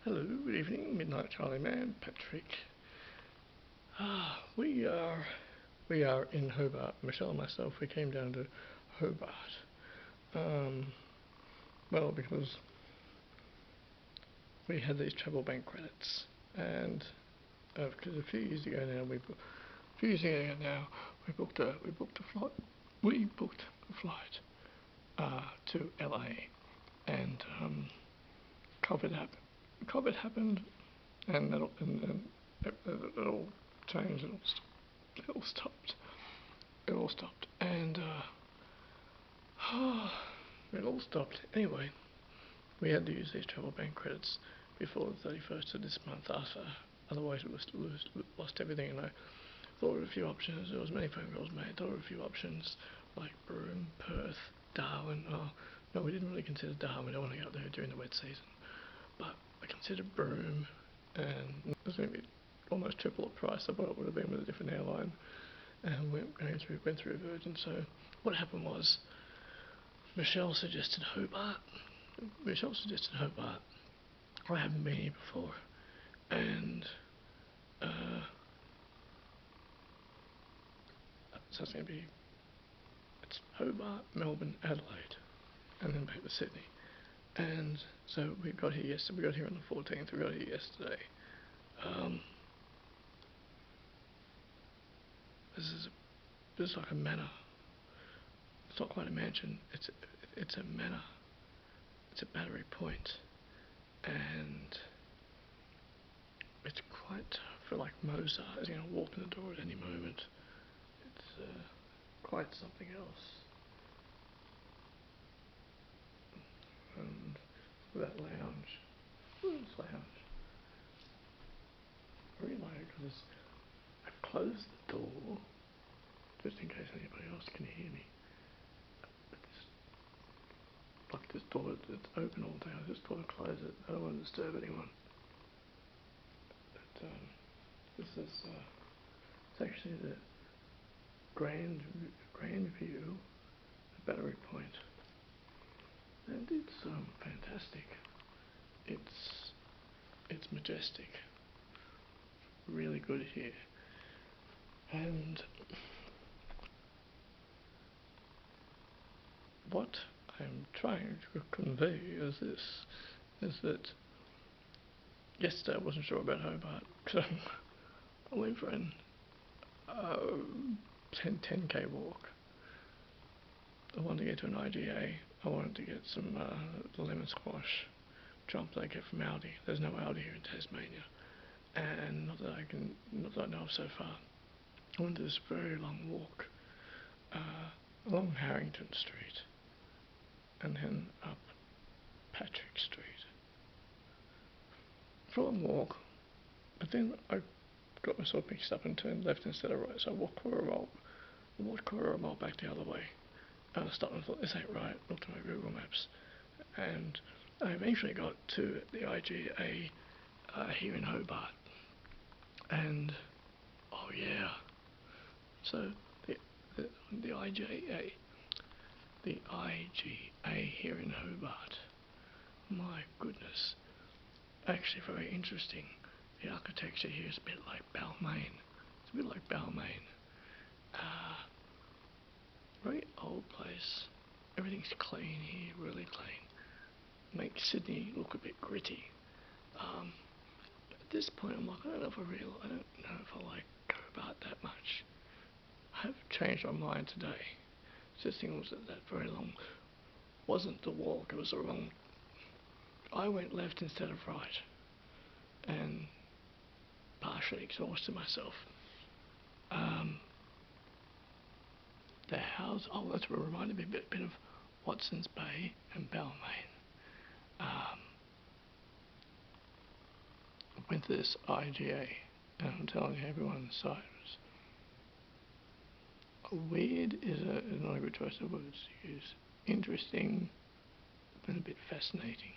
Hello, good evening, Midnight Charlie Man, Patrick. We are in Hobart. Michelle and myself, we came down to Hobart. Well, because we had these travel bank credits, and because a few years ago now, we booked a flight to LA, and COVID happened, and it all changed. It all stopped, and it all stopped. Anyway, we had to use these travel bank credits before the 31st of this month. Otherwise, we lost everything. And I thought of a few options. There was many phone calls made. Thought of a few options like Broome, Perth, Darwin. Oh no, we didn't really consider Darwin. We don't want to go up there during the wet season. But I considered Broome, and it was going to be almost triple the price of what it would have been with a different airline. And went through Virgin. So what happened was, Michelle suggested Hobart. I haven't been here before, and so it's Hobart, Melbourne, Adelaide, and then back to Sydney. And so we got here yesterday. We got here on the 14th. We got here yesterday. This is like a manor. It's not quite a mansion. It's a manor. It's a battery point, and it's quite, I feel like Mozart is going to walk in the door at any moment. It's quite something else. And that lounge, this lounge, I really like it because I've closed the door just in case anybody else can hear me. But this door, it's open all day. I just thought I'd close it. I don't want to disturb anyone. But this is it's actually the grand view, the battery point, and it's fantastic. It's majestic. Really good here, and what I'm trying to convey is that yesterday I wasn't sure about Hobart, so I went for an 10k walk. I wanted to get to an IGA. I wanted to get some lemon squash jump that I get from Aldi. There's no Aldi here in Tasmania, and not that I know of so far. I went to this very long walk along Harrington Street, and then up Patrick Street. For a long walk, but then I got myself mixed up and turned left instead of right, so I walked quarter of a mile back the other way. And I stopped and thought, this ain't right. Looked at my Google Maps, and I eventually got to the IGA here in Hobart, and oh yeah, so the IGA here in Hobart, my goodness, actually very interesting. The architecture here is a bit like Balmain. Very old place. Everything's clean here, really clean. Makes Sydney look a bit gritty. At this point, I'm like, I don't know if I like Hobart that much. I have changed my mind today. This thing was that very long. Wasn't the walk, it was the wrong. I went left instead of right, and partially exhausted myself. The house, that's what reminded me a bit of Watson's Bay and Balmain. Went to this IGA, and I'm telling you, everyone inside was weird is not a good choice of words to use. Interesting and a bit fascinating.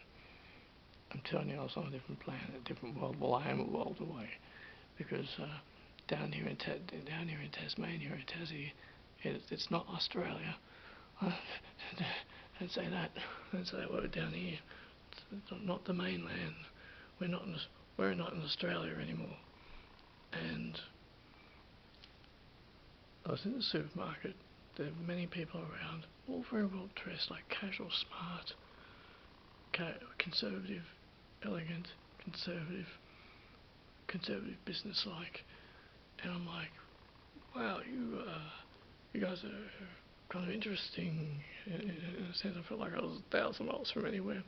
I'm telling you, I was on a different planet, a different world. Well, I am a world away, because down here in Tasmania, in Tassie, it's not Australia. Don't say that. Don't say that word down here. It's not the mainland. we're not in Australia anymore. And I was in the supermarket. There were many people around, all very well dressed, like casual, smart, conservative, elegant, conservative, business-like. And I'm like, wow, you guys are kind of interesting. In a sense, I felt like I was 1,000 miles from anywhere.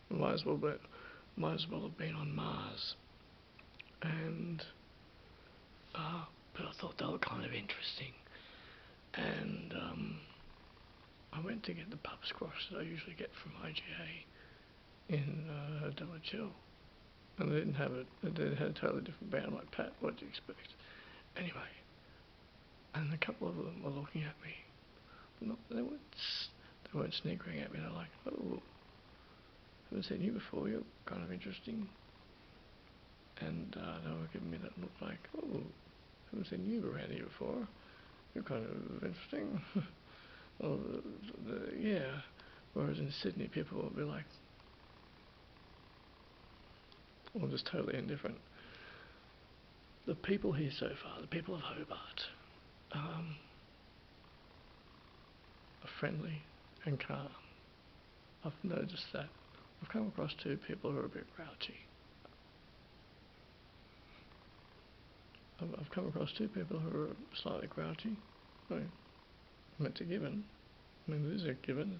Might as well have been on Mars. And but I thought they were kind of interesting. And I went to get the pub squash that I usually get from IGA in Delachill. And they didn't have it. They had a totally different band. I'm like, Pat, what do you expect? Anyway, and a couple of them were looking at me. They weren't sniggering at me. They're like, oh, haven't seen you before. You're kind of interesting. And they were giving me that look like, oh, haven't seen you around here before. You're kind of interesting. Well, yeah. Whereas in Sydney, people will be like, well, just totally indifferent. The people here so far, the people of Hobart, are friendly and calm. I've noticed that. I've come across two people who are a bit grouchy. I've come across two people who are slightly grouchy. I mean, it's a given. I mean, it is a given.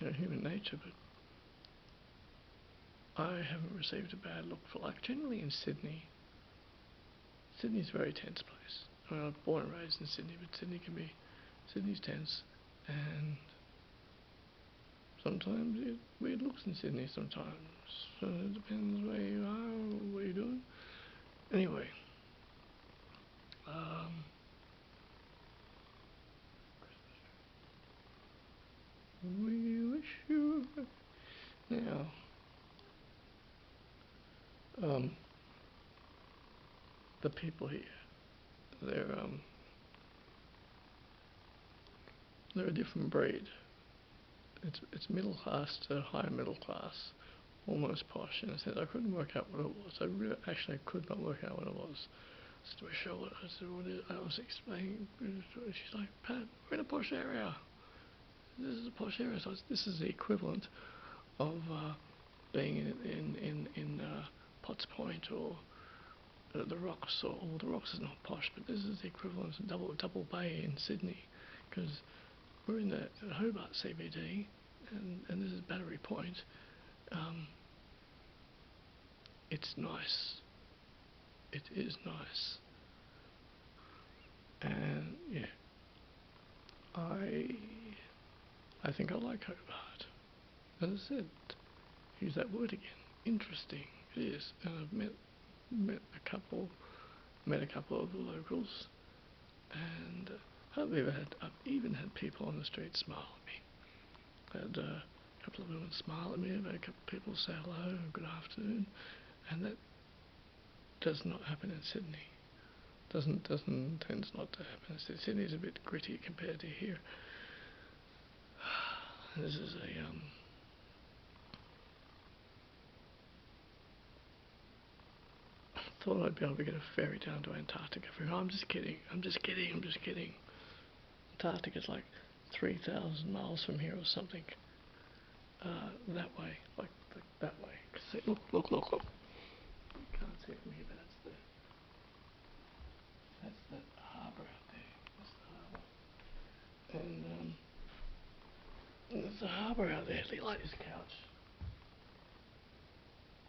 It's human nature, but I haven't received a bad look for, like, generally in Sydney. Sydney's a very tense place. I mean, I was born and raised in Sydney, but Sydney's tense, and sometimes you get weird looks in Sydney sometimes. So it depends where you are or what you're doing. Anyway, we wish you now. The people here, they're a different breed. It's middle class to higher middle class, almost posh in a sense. I couldn't work out what it was. I could not work out what it was. I said to Michelle, I said, what is it? I was explaining. She's like, Pat, we're in a posh area. This is a posh area. So this is the equivalent of being in Potts Point or the Rocks, or well, the Rocks is not posh, but this is the equivalent of Double Bay in Sydney, because we're in the Hobart CBD, and this is Battery Point. It's nice. It is nice. And yeah, I think I like Hobart. As I said, use that word again. Interesting. It is. And I've met a couple of the locals, and I've even had people on the street smile at me. I had a couple of women smile at me. I've had a couple of people say hello and good afternoon, and that does not happen in Sydney. Tends not to happen. Sydney's a bit gritty compared to here. This is I thought I'd be able to get a ferry down to Antarctica. I'm just kidding. Antarctica's like 3,000 miles from here or something. That way, like that way. See, look. You can't see it from here, but that's the harbour out there. That's the harbour. And there's a harbour out there. Look like this couch.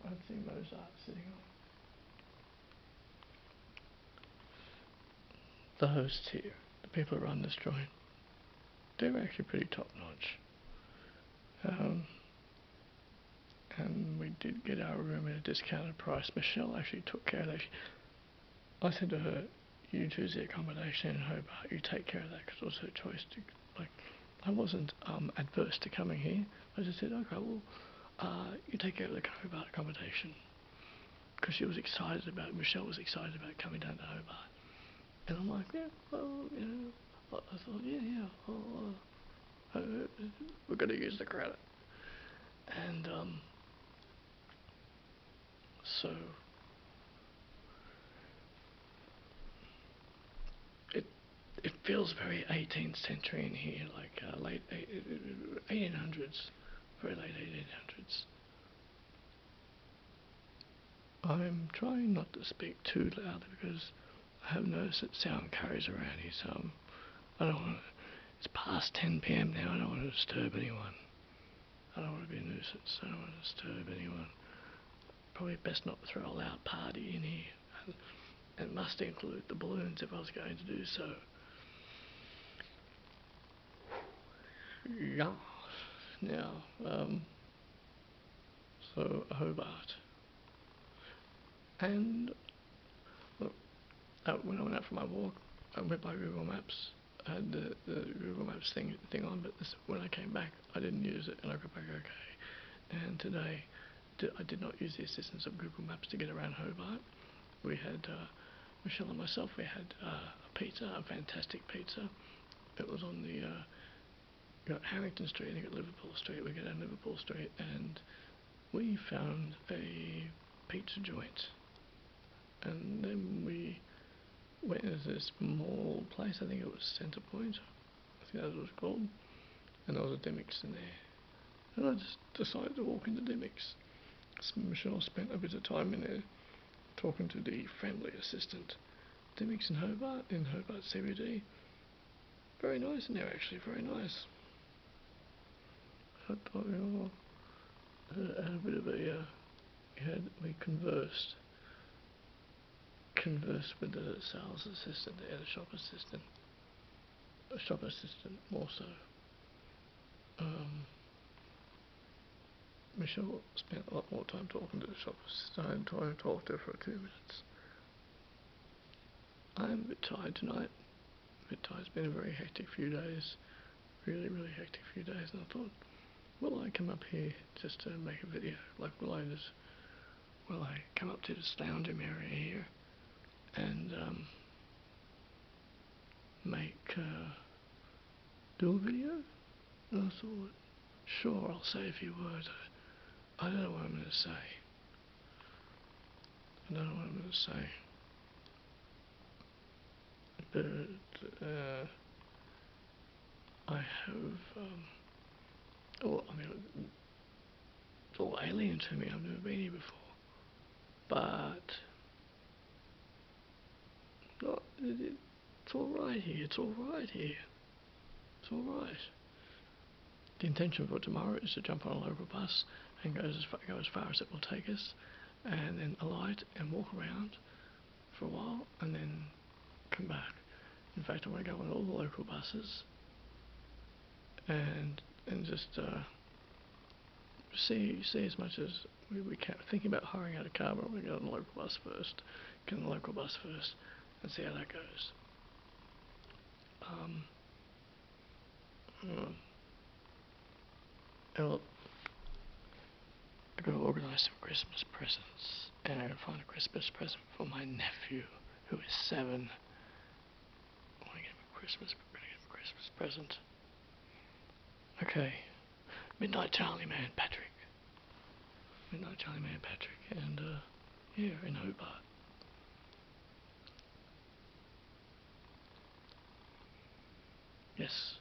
I'd see Mozart sitting on. The hosts here, the people who run this joint, they're actually pretty top notch. And we did get our room at a discounted price. Michelle actually took care of that. I said to her, you choose the accommodation in Hobart, you take care of that, because it was her choice to, like, I wasn't adverse to coming here. I just said, okay, well, you take care of the Hobart accommodation. Because Michelle was excited about coming down to Hobart. And I'm like, yeah, well, I thought, we're going to use the credit. And So it feels very 18th century in here, like late 1800s, very late 1800s. I'm trying not to speak too loudly because I have noticed that sound carries around here, so I don't want to. It's past 10 p.m. now. I don't want to disturb anyone. I don't want to be a nuisance. I don't want to disturb anyone. Probably best not throw a loud party in here. And must include the balloons if I was going to do so. Yeah. Now, so Hobart. And look, when I went out for my walk, I went by Google Maps. I had the Google Maps thing on, but when I came back, I didn't use it, and I got back okay. And today, I did not use the assistance of Google Maps to get around Hobart. We had, Michelle and myself, we had a pizza, a fantastic pizza. It was on the, you got Harrington Street, and you got Liverpool Street. We got down Liverpool Street, and we found a pizza joint. And then we went into this small place, I think it was Centre Point, I think that's what it was called, and there was a Dimmicks in there. And I just decided to walk into Dimmicks. Michelle spent a bit of time in there talking to the friendly assistant. Dimmicks in Hobart CBD. Very nice in there, actually, very nice. I thought, had a bit of a, we conversed with the sales assistant there, the shop assistant more so. Michelle spent a lot more time talking to the shop assistant. I had to talk to her for 2 minutes. I'm a bit tired tonight. It's been a very hectic few days. Really, really hectic few days, and I thought, will I come up here just to make a video? Like, will I come up to this lounging area here and do a video? And I thought, sure, I'll say a few words. I don't know what I'm going to say. But I have, it's all alien to me. I've never been here before. But it's all right here. It's all right. The intention for tomorrow is to jump on a local bus and go as far as it will take us, and then alight and walk around for a while, and then come back. In fact, I want to go on all the local buses and just see as much as we can. Thinking about hiring out a car, but I want to get on the local bus first. And see how that goes. And look, I've got to organise some Christmas presents, and I got to find a Christmas present for my nephew, who is 7. I want to get him a Christmas present. Okay, Midnight Charlie Man Patrick, and yeah, in Hobart. Yes.